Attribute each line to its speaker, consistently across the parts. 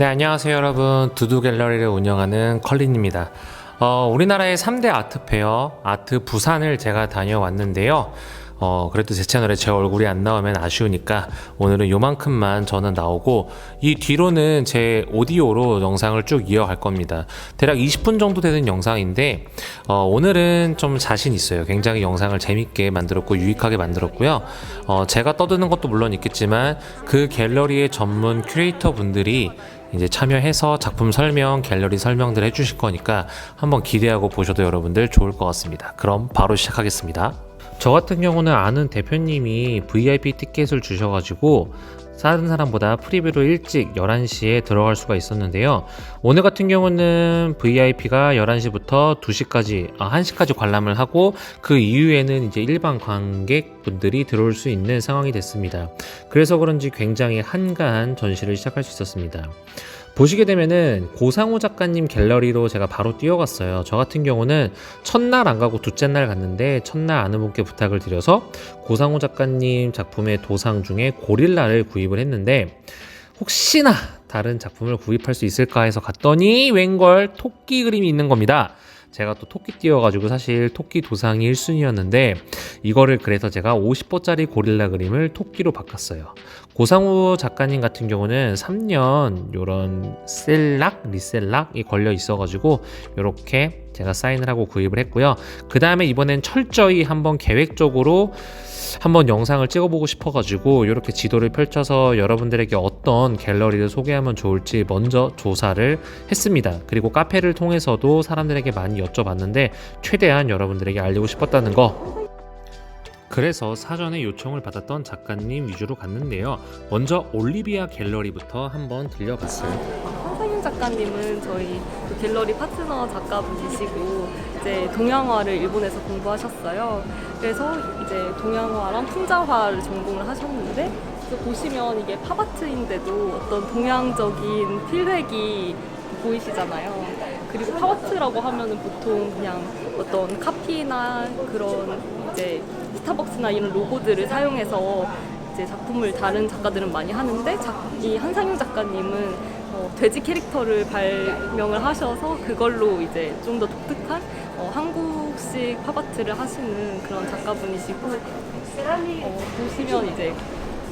Speaker 1: 네, 안녕하세요 여러분. 두두 갤러리를 운영하는 컬린입니다. 우리나라의 3대 아트 페어, 아트 부산을 제가 다녀왔는데요. 그래도 제 채널에 제 얼굴이 안 나오면 아쉬우니까 오늘은 요만큼만 저는 나오고, 이 뒤로는 제 오디오로 영상을 쭉 이어갈 겁니다. 대략 20분 정도 되는 영상인데, 오늘은 좀 자신 있어요. 굉장히 영상을 재밌게 만들었고 유익하게 만들었고요. 제가 떠드는 것도 물론 있겠지만 그 갤러리의 전문 큐레이터 분들이 이제 참여해서 작품 설명, 갤러리 설명들 해주실 거니까 한번 기대하고 보셔도 여러분들 좋을 것 같습니다. 그럼 바로 시작하겠습니다. 저 같은 경우는 아는 대표님이 VIP 티켓을 주셔가지고 다른 사람보다 프리뷰로 일찍 11시에 들어갈 수가 있었는데요. 오늘 같은 경우는 VIP가 11시부터 2시까지, 1시까지 관람을 하고, 그 이후에는 이제 일반 관객분들이 들어올 수 있는 상황이 됐습니다. 그래서 그런지 굉장히 한가한 전시를 시작할 수 있었습니다. 보시게 되면은 고상우 작가님 갤러리로 제가 바로 뛰어갔어요. 저 같은 경우는 첫날 안 가고 둘째 날 갔는데, 첫날 아는 분께 부탁을 드려서 고상우 작가님 작품의 도상 중에 고릴라를 구입을 했는데, 혹시나 다른 작품을 구입할 수 있을까 해서 갔더니 웬걸 토끼 그림이 있는 겁니다. 제가 또 토끼 띄워가지고 사실 토끼 도상이 1순위였는데 이거를 그래서 제가 50호짜리 고릴라 그림을 토끼로 바꿨어요. 고상우 작가님 같은 경우는 3년 요런 리셀락이 걸려 있어가지고 요렇게 제가 사인을 하고 구입을 했고요. 그 다음에 이번엔 철저히 한번 계획적으로 한번 영상을 찍어보고 싶어가지고 이렇게 지도를 펼쳐서 여러분들에게 어떤 갤러리를 소개하면 좋을지 먼저 조사를 했습니다. 그리고 카페를 통해서도 사람들에게 많이 여쭤봤는데 최대한 여러분들에게 알리고 싶었다는 거, 그래서 사전에 요청을 받았던 작가님 위주로 갔는데요. 먼저 올리비아 갤러리부터 한번 들려봤어요.
Speaker 2: 한상윤 작가님은 저희 갤러리 파트너 작가분이시고 이제 동양화를 일본에서 공부하셨어요. 그래서 이제 동양화랑 풍자화를 전공을 하셨는데, 그래서 보시면 이게 팝아트인데도 어떤 동양적인 필획이 보이시잖아요. 그리고 팝아트라고 하면은 보통 그냥 어떤 카피나 그런 이제 스타벅스나 이런 로고들을 사용해서 이제 작품을 다른 작가들은 많이 하는데, 이 한상윤 작가님은 돼지 캐릭터를 발명을 하셔서 그걸로 이제 좀 더 독특한 한국식 팝아트를 하시는 그런 작가분이시고, 보시면 이제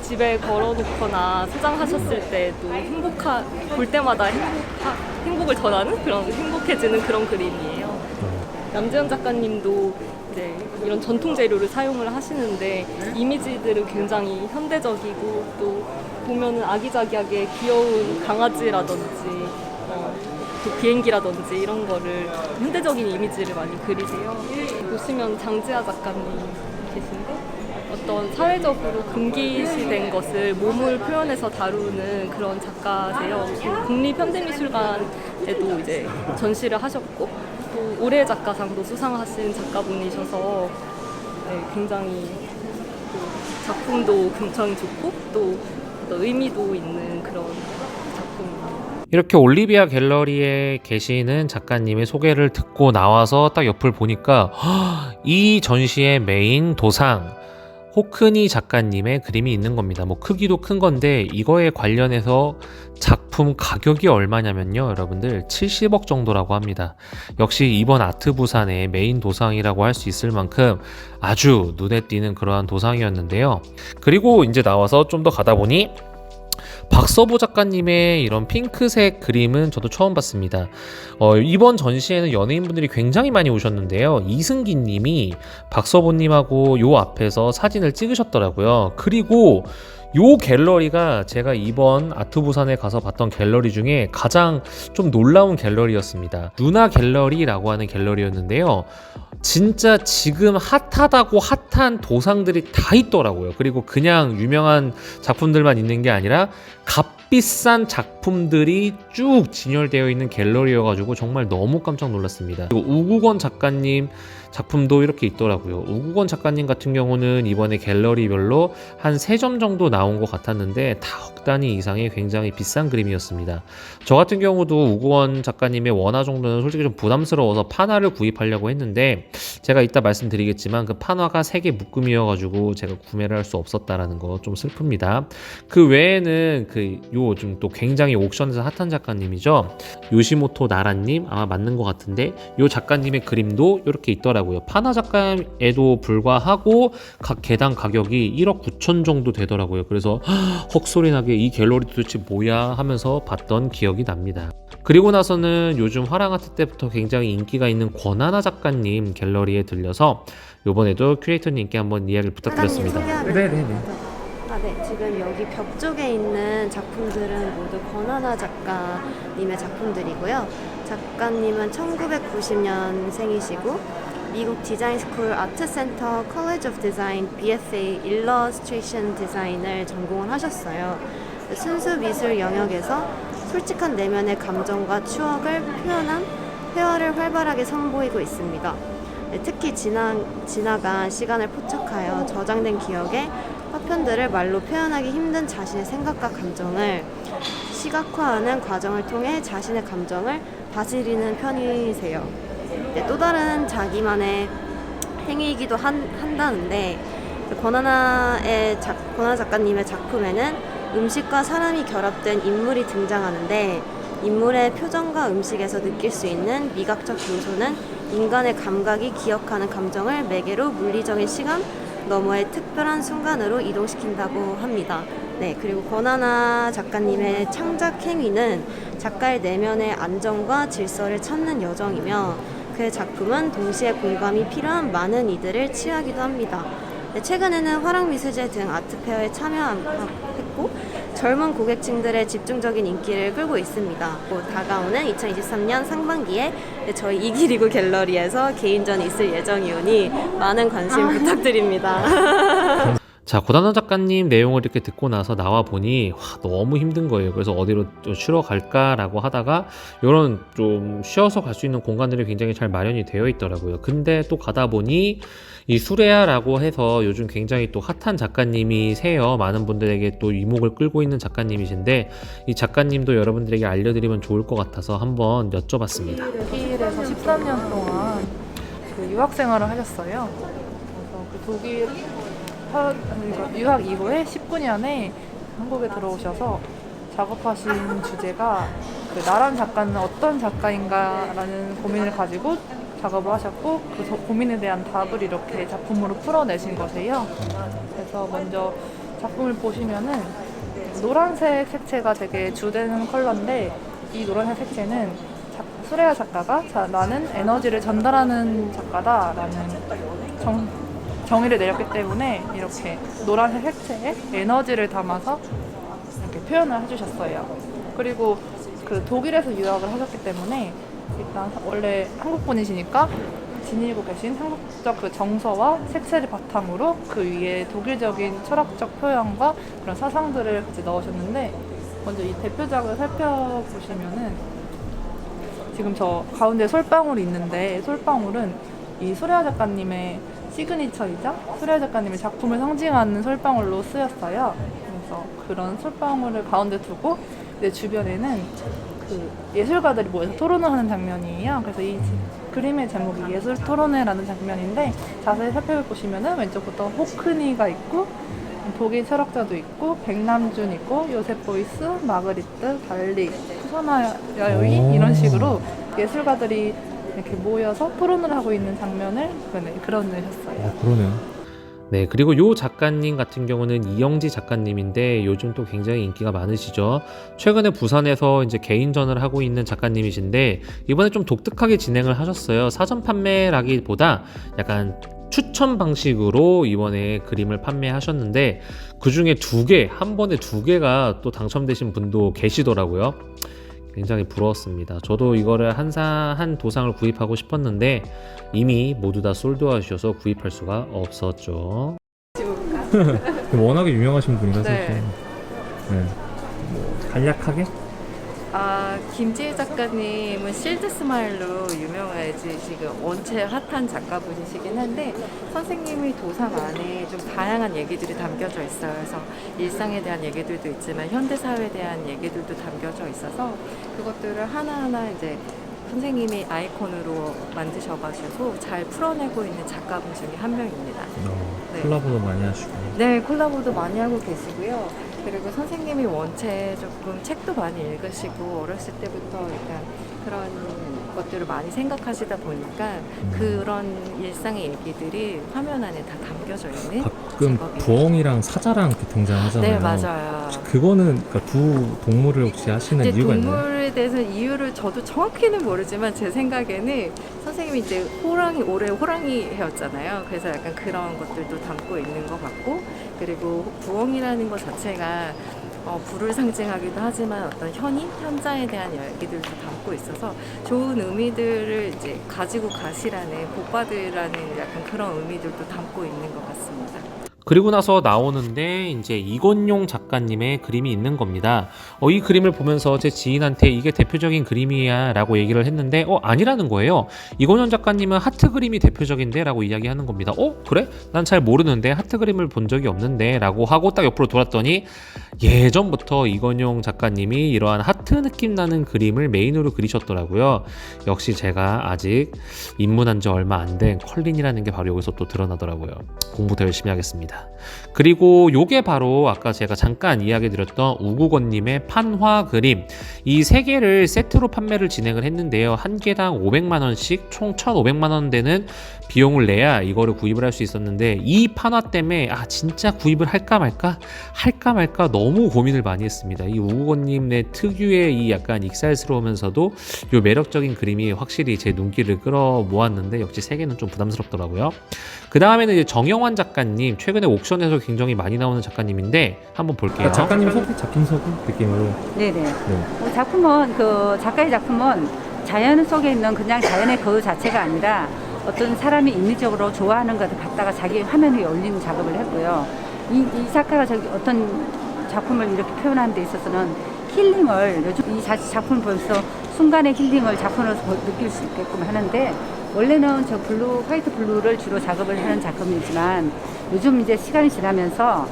Speaker 2: 집에 걸어놓거나 소장하셨을 때도 볼 때마다 행복을 전하는 그런 행복해지는 그런 그림이에요. 남재현 작가님도 이제 이런 전통 재료를 사용을 하시는데 이미지들은 굉장히 현대적이고, 또 보면은 아기자기하게 귀여운 강아지라든지 또 비행기라든지 이런 거를 현대적인 이미지를 많이 그리세요. 보시면 장지아 작가님 계신데, 어떤 사회적으로 금기시된 것을 몸을 표현해서 다루는 그런 작가세요. 국립현대미술관에도 이제 전시를 하셨고, 또 올해 작가상도 수상하신 작가분이셔서 굉장히 작품도 굉장히 좋고 또 의미도 있는 그런 작품입니다.
Speaker 1: 이렇게 올리비아 갤러리에 계시는 작가님의 소개를 듣고 나와서 딱 옆을 보니까 이 전시의 메인 도상 호크니 작가님의 그림이 있는 겁니다. 뭐 크기도 큰 건데 이거에 관련해서 작품 가격이 얼마냐면요, 여러분들 70억 정도라고 합니다. 역시 이번 아트 부산의 메인 도상이라고 할 수 있을 만큼 아주 눈에 띄는 그러한 도상이었는데요. 그리고 이제 나와서 좀 더 가다 보니 박서보 작가님의 이런 핑크색 그림은 저도 처음 봤습니다. 이번 전시에는 연예인분들이 굉장히 많이 오셨는데요. 이승기 님이 박서보 님하고 요 앞에서 사진을 찍으셨더라고요. 그리고 요 갤러리가 제가 이번 아트부산에 가서 봤던 갤러리 중에 가장 좀 놀라운 갤러리였습니다. 누나 갤러리라고 하는 갤러리였는데요. 진짜 지금 핫하다고 핫한 도상들이 다 있더라고요. 그리고 그냥 유명한 작품들만 있는 게 아니라 값비싼 작품들이 쭉 진열되어 있는 갤러리여가지고 정말 너무 깜짝 놀랐습니다. 그리고 우국원 작가님 작품도 이렇게 있더라고요. 우국원 작가님 같은 경우는 이번에 갤러리별로 한 3점 정도 나온 것 같았는데 다 억 단위 이상의 굉장히 비싼 그림이었습니다. 저 같은 경우도 우국원 작가님의 원화 정도는 솔직히 좀 부담스러워서 판화를 구입하려고 했는데 제가 이따 말씀드리겠지만 그 판화가 3개 묶음이어가지고 제가 구매를 할 수 없었다라는 거 좀 슬픕니다. 그 외에는 그 요즘 또 굉장히 옥션에서 핫한 작가님이죠. 요시모토 나라님 아마 맞는 것 같은데 요 작가님의 그림도 이렇게 있더라고요. 판화 작가에도 불과하고 각 개당 가격이 1억 9천 정도 되더라고요. 그래서 헉소리 나게 이 갤러리 도대체 뭐야 하면서 봤던 기억이 납니다. 그리고 나서는 요즘 화랑아트 때부터 굉장히 인기가 있는 권하나 작가님 갤러리에 들려서 요번에도 큐레이터님께 한번 이야기를 부탁드렸습니다.
Speaker 3: 네네네.
Speaker 4: 네. 지금 여기 벽 쪽에 있는 작품들은 모두 권하나 작가님의 작품들이고요. 작가님은 1990년생이시고 미국 디자인 스쿨 아트센터 컬리지 오브 디자인 BFA 일러스트레이션 디자인을 전공을 하셨어요. 순수 미술 영역에서 솔직한 내면의 감정과 추억을 표현한 회화를 활발하게 선보이고 있습니다. 특히 지나간 시간을 포착하여 저장된 기억에 화편들을 말로 표현하기 힘든 자신의 생각과 감정을 시각화하는 과정을 통해 자신의 감정을 다스리는 편이세요. 또 다른 자기만의 행위이기도 한다는데 권하나 작가님의 작품에는 음식과 사람이 결합된 인물이 등장하는데 인물의 표정과 음식에서 느낄 수 있는 미각적 요소는 인간의 감각이 기억하는 감정을 매개로 물리적인 시간 너머의 특별한 순간으로 이동시킨다고 합니다. 네, 그리고 권하나 작가님의 창작 행위는 작가의 내면의 안정과 질서를 찾는 여정이며 그의 작품은 동시에 공감이 필요한 많은 이들을 치유하기도 합니다. 네, 최근에는 화랑미술제 등 아트페어에 참여했고 젊은 고객층들의 집중적인 인기를 끌고 있습니다. 다가오는 2023년 상반기에 저희 이기리그 갤러리에서 개인전이 있을 예정이오니 많은 관심 부탁드립니다.
Speaker 1: 자, 고단원 작가님 내용을 이렇게 듣고 나서 나와 보니 와, 너무 힘든 거예요. 그래서 어디로 또 쉬러 갈까라고 하다가 이런 좀 쉬어서 갈 수 있는 공간들이 굉장히 잘 마련이 되어 있더라고요. 근데 또 가다 보니 이 수레아라고 해서 요즘 굉장히 또 핫한 작가님이세요. 많은 분들에게 또 이목을 끌고 있는 작가님이신데 이 작가님도 여러분들에게 알려드리면 좋을 것 같아서 한번 여쭤봤습니다.
Speaker 3: 독일에서 13년 동안 그 유학 생활을 하셨어요. 그래서 그 독일 유학 이후에 19년에 한국에 들어오셔서 작업하신 주제가 그 나란 작가는 어떤 작가인가라는 고민을 가지고 작업을 하셨고 그 고민에 대한 답을 이렇게 작품으로 풀어내신 거세요. 그래서 먼저 작품을 보시면은 노란색 색채가 되게 주된 컬러인데 이 노란색 색채는 수레아 작가가 나는 에너지를 전달하는 작가다라는 정의를 내렸기 때문에 이렇게 노란색 색채에 에너지를 담아서 이렇게 표현을 해주셨어요. 그리고 그 독일에서 유학을 하셨기 때문에 일단 원래 한국 분이시니까 지니고 계신 한국적 그 정서와 색채를 바탕으로 그 위에 독일적인 철학적 표현과 그런 사상들을 같이 넣으셨는데 먼저 이 대표작을 살펴보시면은 지금 저 가운데 솔방울이 있는데 솔방울은 이 수레아 작가님의 시그니처이자 수레아 작가님의 작품을 상징하는 솔방울로 쓰였어요. 그래서 그런 솔방울을 가운데 두고 내 주변에는 그 예술가들이 모여서 토론을 하는 장면이에요. 그래서 이 그림의 제목이 예술 토론회라는 장면인데 자세히 살펴보시면은 왼쪽부터 호크니가 있고 독일 철학자도 있고 백남준 있고 요셉 보이스, 마그리트, 달리, 푸사나 야요이 이런 식으로 예술가들이 이렇게 모여서 토론을 하고 있는 장면을 그려내셨어요.
Speaker 5: 그러네요.
Speaker 1: 네, 그리고 요 작가님 같은 경우는 이영지 작가님인데 요즘 또 굉장히 인기가 많으시죠. 최근에 부산에서 이제 개인전을 하고 있는 작가님이신데 이번에 좀 독특하게 진행을 하셨어요. 사전 판매라기보다 약간 추천 방식으로 이번에 그림을 판매하셨는데 그 중에 한 번에 두 개가 또 당첨되신 분도 계시더라고요. 굉장히 부러웠습니다. 저도 이거를 한 도상을 구입하고 싶었는데 이미 모두 다 솔드아웃이어서 구입할 수가 없었죠.
Speaker 5: 워낙에 유명하신 분이라서
Speaker 3: 네.
Speaker 5: 네. 간략하게?
Speaker 6: 김지혜 작가님은 실드 스마일로 유명하지 지금 원체 핫한 작가분이시긴 한데 선생님의 도상 안에 좀 다양한 얘기들이 담겨져 있어요. 그래서 일상에 대한 얘기들도 있지만 현대사회에 대한 얘기들도 담겨져 있어서 그것들을 하나하나 이제 선생님이 아이콘으로 만드셔가지고 잘 풀어내고 있는 작가분 중에 한 명입니다. 네.
Speaker 5: 콜라보도 많이 하시고.
Speaker 6: 네, 콜라보도 많이 하고 계시고요. 그리고 선생님이 원체 조금 책도 많이 읽으시고 어렸을 때부터 약간 그런 것들을 많이 생각하시다 보니까 그런 일상의 얘기들이 화면 안에 다 담겨져 있는
Speaker 5: 가끔
Speaker 6: 작업이에요.
Speaker 5: 부엉이랑 사자랑 이렇게 등장하잖아요.
Speaker 6: 네, 맞아요.
Speaker 5: 그거는 그러니까 두 동물을 혹시 하시는
Speaker 6: 이제
Speaker 5: 이유가 있나요?
Speaker 6: 동물에 대해서 이유를 저도 정확히는 모르지만 제 생각에는 선생님이 이제 올해 호랑이 해였잖아요. 그래서 약간 그런 것들도 담고 있는 것 같고, 그리고 부엉이라는 것 자체가 불을 상징하기도 하지만 어떤 현자에 대한 이야기들도 담고 있어서 좋은 의미들을 이제 가지고 가시라는 복 받으라는 약간 그런 의미들도 담고 있는 것 같습니다.
Speaker 1: 그리고 나서 나오는데 이제 이건용 작가님의 그림이 있는 겁니다. 이 그림을 보면서 제 지인한테 이게 대표적인 그림이야 라고 얘기를 했는데 아니라는 거예요. 이건용 작가님은 하트 그림이 대표적인데 라고 이야기하는 겁니다. 그래? 난 잘 모르는데 하트 그림을 본 적이 없는데 라고 하고 딱 옆으로 돌았더니 예전부터 이건용 작가님이 이러한 하트 느낌 나는 그림을 메인으로 그리셨더라고요. 역시 제가 아직 입문한 지 얼마 안 된 컬린이라는 게 바로 여기서 또 드러나더라고요. 공부 더 열심히 하겠습니다. 그리고 요게 바로 아까 제가 잠깐 이야기 드렸던 우국원님의 판화 그림, 이 세 개를 세트로 판매를 진행을 했는데요. 한 개당 500만원씩 총 1,500만원 되는 비용을 내야 이거를 구입을 할 수 있었는데, 이 판화 때문에 진짜 구입을 할까 말까 너무 고민을 많이 했습니다. 이 우국원님의 특유의 이 약간 익살스러우면서도 요 매력적인 그림이 확실히 제 눈길을 끌어 모았는데, 역시 세 개는 좀 부담스럽더라고요. 그 다음에는 이제 정영환 작가님, 최근에 옥션에서 굉장히 많이 나오는 작가님인데 한번 볼게요.
Speaker 5: 작가님 소개, 작품 소개 느낌으로.
Speaker 7: 네네. 작품은 작가의 작품은 자연 속에 있는 그냥 자연의 그 자체가 아니라 어떤 사람이 인위적으로 좋아하는 것을 갖다가 자기 화면 위에 올리는 작업을 했고요. 이 작가가 어떤 작품을 이렇게 표현하는 데 있어서는 힐링을, 요즘 이 작품을 보면서 순간의 힐링을 작품으로 느낄 수 있게끔 하는데, 원래는 저 화이트 블루를 주로 작업을 하는 작품이지만 요즘 이제 시간이 지나면서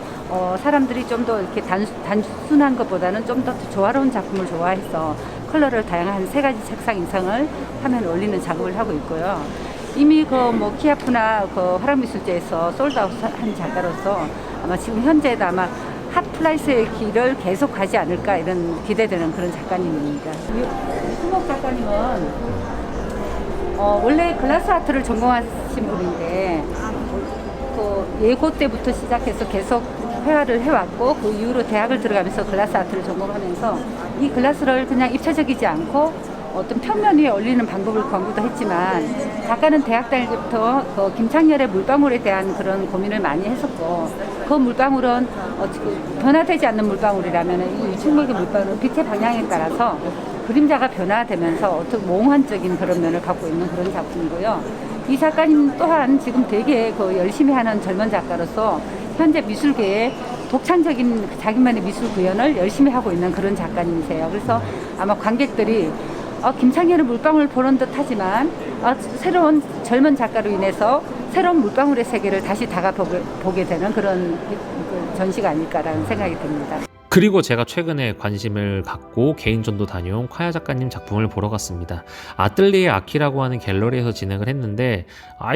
Speaker 7: 사람들이 좀 더 이렇게 단순한 것보다는 좀 더 조화로운 작품을 좋아해서 컬러를 다양한 3가지 색상 이상을 화면에 올리는 작업을 하고 있고요. 이미 키아프나 화랑미술제에서 솔드아웃한 작가로서 아마 지금 현재도 아마 핫플라이스의 길을 계속 가지 않을까 이런 기대되는 그런 작가님입니다. 유승옥 작가님은 원래 글라스 아트를 전공하신 분인데 예고 때부터 시작해서 계속 회화를 해왔고, 그 이후로 대학을 들어가면서 글라스 아트를 전공하면서 이 글라스를 그냥 입체적이지 않고 어떤 평면 위에 올리는 방법을 공부도 했지만, 작가는 대학 다닐 때부터 김창렬의 물방울에 대한 그런 고민을 많이 했었고, 그 물방울은 변화되지 않는 물방울이라면 이 유충목의 물방울은 빛의 방향에 따라서 그림자가 변화되면서 어떤 몽환적인 그런 면을 갖고 있는 그런 작품이고요. 이 작가님 또한 지금 되게 열심히 하는 젊은 작가로서 현재 미술계에 독창적인 자기만의 미술 구현을 열심히 하고 있는 그런 작가님이세요. 그래서 아마 관객들이 김창렬의 물방울 보는 듯 하지만 새로운 젊은 작가로 인해서 새로운 물방울의 세계를 다시 다가보게 되는 그런 전시가 아닐까라는 생각이 듭니다.
Speaker 1: 그리고 제가 최근에 관심을 갖고 개인전도 다녀온 콰야 작가님 작품을 보러 갔습니다. 아뜰리에 아키라고 하는 갤러리에서 진행을 했는데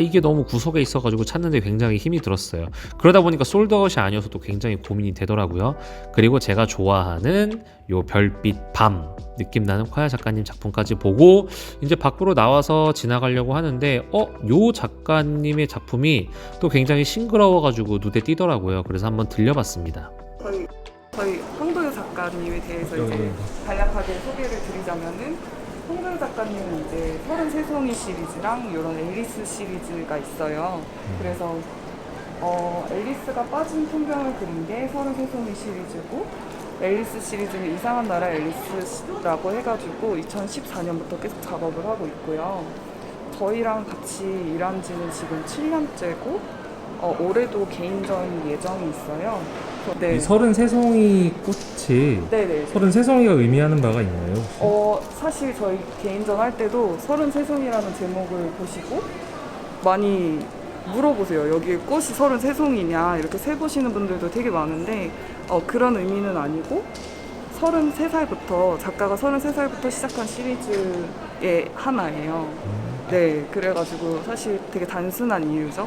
Speaker 1: 이게 너무 구석에 있어가지고 찾는데 굉장히 힘이 들었어요. 그러다 보니까 솔드아웃이 아니어서 또 굉장히 고민이 되더라고요. 그리고 제가 좋아하는 요 별빛 밤 느낌 나는 콰야 작가님 작품까지 보고 이제 밖으로 나와서 지나가려고 하는데 요 작가님의 작품이 또 굉장히 싱그러워가지고 눈에 띄더라고요. 그래서 한번 들려봤습니다.
Speaker 8: 저희 홍도유 작가님에 대해서 이제 간략하게 소개를 드리자면은, 홍도유 작가님은 이제 33송이 시리즈랑 이런 앨리스 시리즈가 있어요. 그래서 앨리스가 빠진 풍경을 그린 게 33송이 시리즈고, 앨리스 시리즈는 이상한 나라 앨리스라고 해가지고 2014년부터 계속 작업을 하고 있고요. 저희랑 같이 일한 지는 지금 7년째고 올해도 개인전 예정이 있어요. 네.
Speaker 5: 이 33송이 꽃이
Speaker 8: 네네.
Speaker 5: 33송이가 의미하는 바가 있나요?
Speaker 8: 사실 저희 개인전 할 때도 33송이라는 제목을 보시고 많이 물어보세요. 여기 꽃이 33송이냐 이렇게 세보시는 분들도 되게 많은데 그런 의미는 아니고, 33살부터 작가가 33살부터 시작한 시리즈의 게 하나예요. 네, 그래가지고 사실 되게 단순한 이유죠.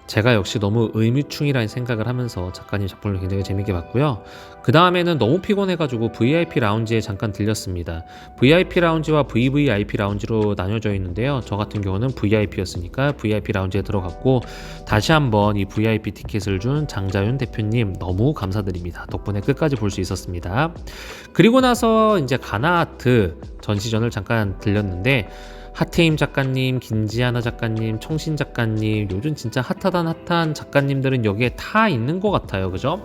Speaker 1: 제가 역시 너무 의미충이라는 생각을 하면서 작가님 작품을 굉장히 재밌게 봤고요. 그 다음에는 너무 피곤해가지고 VIP 라운지에 잠깐 들렸습니다. VIP 라운지와 VVIP 라운지로 나뉘어져 있는데요. 저 같은 경우는 VIP였으니까 VIP 라운지에 들어갔고, 다시 한번 이 VIP 티켓을 준 장자윤 대표님 너무 감사드립니다. 덕분에 끝까지 볼 수 있었습니다. 그리고 나서 이제 가나아트 전시전을 잠깐 들렸는데, 하태임 작가님, 김지하나 작가님, 청신 작가님, 요즘 진짜 핫한 작가님들은 여기에 다 있는 것 같아요. 그죠?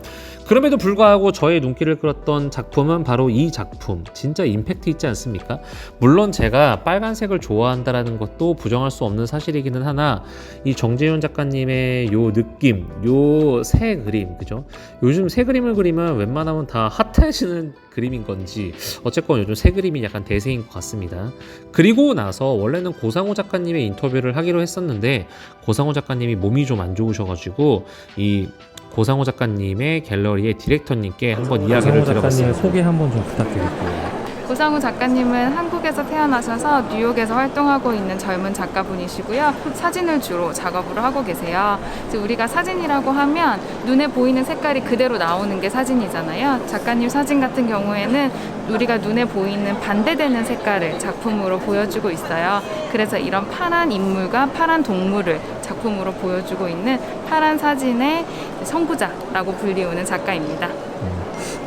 Speaker 1: 그럼에도 불구하고 저의 눈길을 끌었던 작품은 바로 이 작품. 진짜 임팩트 있지 않습니까? 물론 제가 빨간색을 좋아한다라는 것도 부정할 수 없는 사실이기는 하나, 이 정재윤 작가님의 요 느낌, 요 새 그림, 그죠? 요즘 새 그림을 그리면 웬만하면 다 핫해지는 그림인 건지, 어쨌건 요즘 새 그림이 약간 대세인 것 같습니다. 그리고 나서 원래는 고상호 작가님의 인터뷰를 하기로 했었는데, 고상호 작가님이 몸이 좀 안 좋으셔가지고 이 고상호 작가님의 갤러리의 디렉터님께 한번 이야기를
Speaker 5: 작가님의
Speaker 1: 들어봤습니다.
Speaker 5: 소개 한번 좀 부탁드릴게요.
Speaker 9: 고상우 작가님은 한국에서 태어나셔서 뉴욕에서 활동하고 있는 젊은 작가분이시고요. 사진을 주로 작업을 하고 계세요. 이제 우리가 사진이라고 하면 눈에 보이는 색깔이 그대로 나오는 게 사진이잖아요. 작가님 사진 같은 경우에는 우리가 눈에 보이는 반대되는 색깔을 작품으로 보여주고 있어요. 그래서 이런 파란 인물과 파란 동물을 작품으로 보여주고 있는 파란 사진의 선구자라고 불리우는 작가입니다.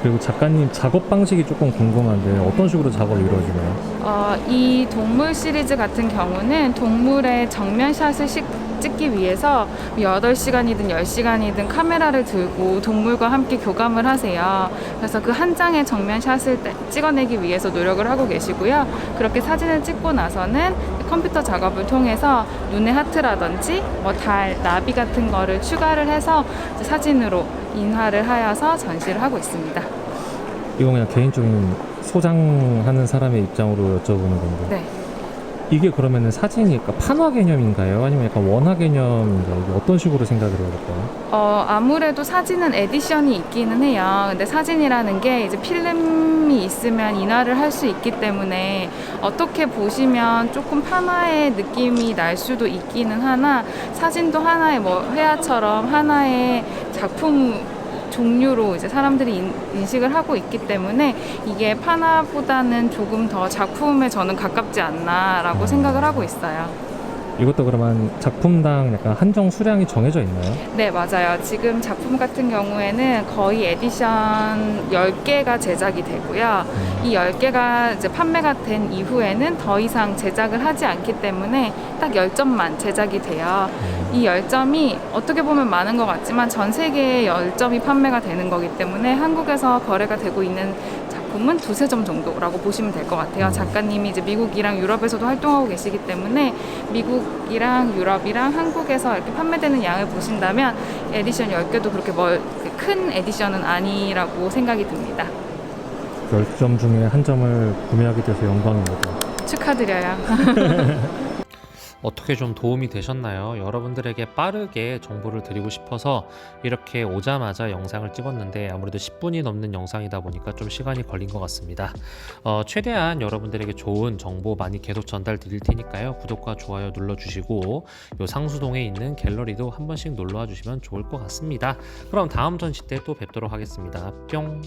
Speaker 5: 그리고 작가님 작업 방식이 조금 궁금한데 어떤 식으로 작업이 이루어지나요?
Speaker 9: 이 동물 시리즈 같은 경우는 동물의 정면샷을 찍기 위해서 8시간이든 10시간이든 카메라를 들고 동물과 함께 교감을 하세요. 그래서 그 한 장의 정면샷을 찍어내기 위해서 노력을 하고 계시고요. 그렇게 사진을 찍고 나서는 컴퓨터 작업을 통해서 눈의 하트라든지 달, 나비 같은 거를 추가를 해서 사진으로 인화를 하여서 전시를 하고 있습니다.
Speaker 5: 이거 그냥 개인적인 소장하는 사람의 입장으로 여쭤보는 건데,
Speaker 9: 네.
Speaker 5: 이게 그러면은 사진이 판화 개념인가요? 아니면 약간 원화 개념인가요? 이게 어떤 식으로 생각을 해야 될까요?
Speaker 9: 아무래도 사진은 에디션이 있기는 해요. 근데 사진이라는 게 이제 필름이 있으면 인화를 할 수 있기 때문에 어떻게 보시면 조금 판화의 느낌이 날 수도 있기는 하나, 사진도 하나의 회화처럼 하나의 작품 종류로 이제 사람들이 인식을 하고 있기 때문에 이게 판화보다는 조금 더 작품에 저는 가깝지 않나라고 생각을 하고 있어요.
Speaker 5: 이것도 그러면 작품당 약간 한정 수량이 정해져 있나요?
Speaker 9: 네, 맞아요. 지금 작품 같은 경우에는 거의 에디션 10개가 제작이 되고요. 이 10개가 이제 판매가 된 이후에는 더 이상 제작을 하지 않기 때문에 딱 10점만 제작이 돼요. 이 10점이 어떻게 보면 많은 것 같지만 전 세계에 10점이 판매가 되는 거기 때문에 한국에서 거래가 되고 있는 작품은 2-3점 정도라고 보시면 될 것 같아요. 작가님이 이제 미국이랑 유럽에서도 활동하고 계시기 때문에 미국이랑 유럽이랑 한국에서 이렇게 판매되는 양을 보신다면 에디션 10개도 그렇게 큰 에디션은 아니라고 생각이 듭니다.
Speaker 5: 10점 중에 한 점을 구매하게 돼서 영광입니다.
Speaker 9: 축하드려요.
Speaker 1: 어떻게 좀 도움이 되셨나요? 여러분들에게 빠르게 정보를 드리고 싶어서 이렇게 오자마자 영상을 찍었는데 아무래도 10분이 넘는 영상이다 보니까 좀 시간이 걸린 것 같습니다. 최대한 여러분들에게 좋은 정보 많이 계속 전달 드릴 테니까요. 구독과 좋아요 눌러주시고 요 상수동에 있는 갤러리도 한 번씩 놀러와 주시면 좋을 것 같습니다. 그럼 다음 전시 때 또 뵙도록 하겠습니다. 뿅!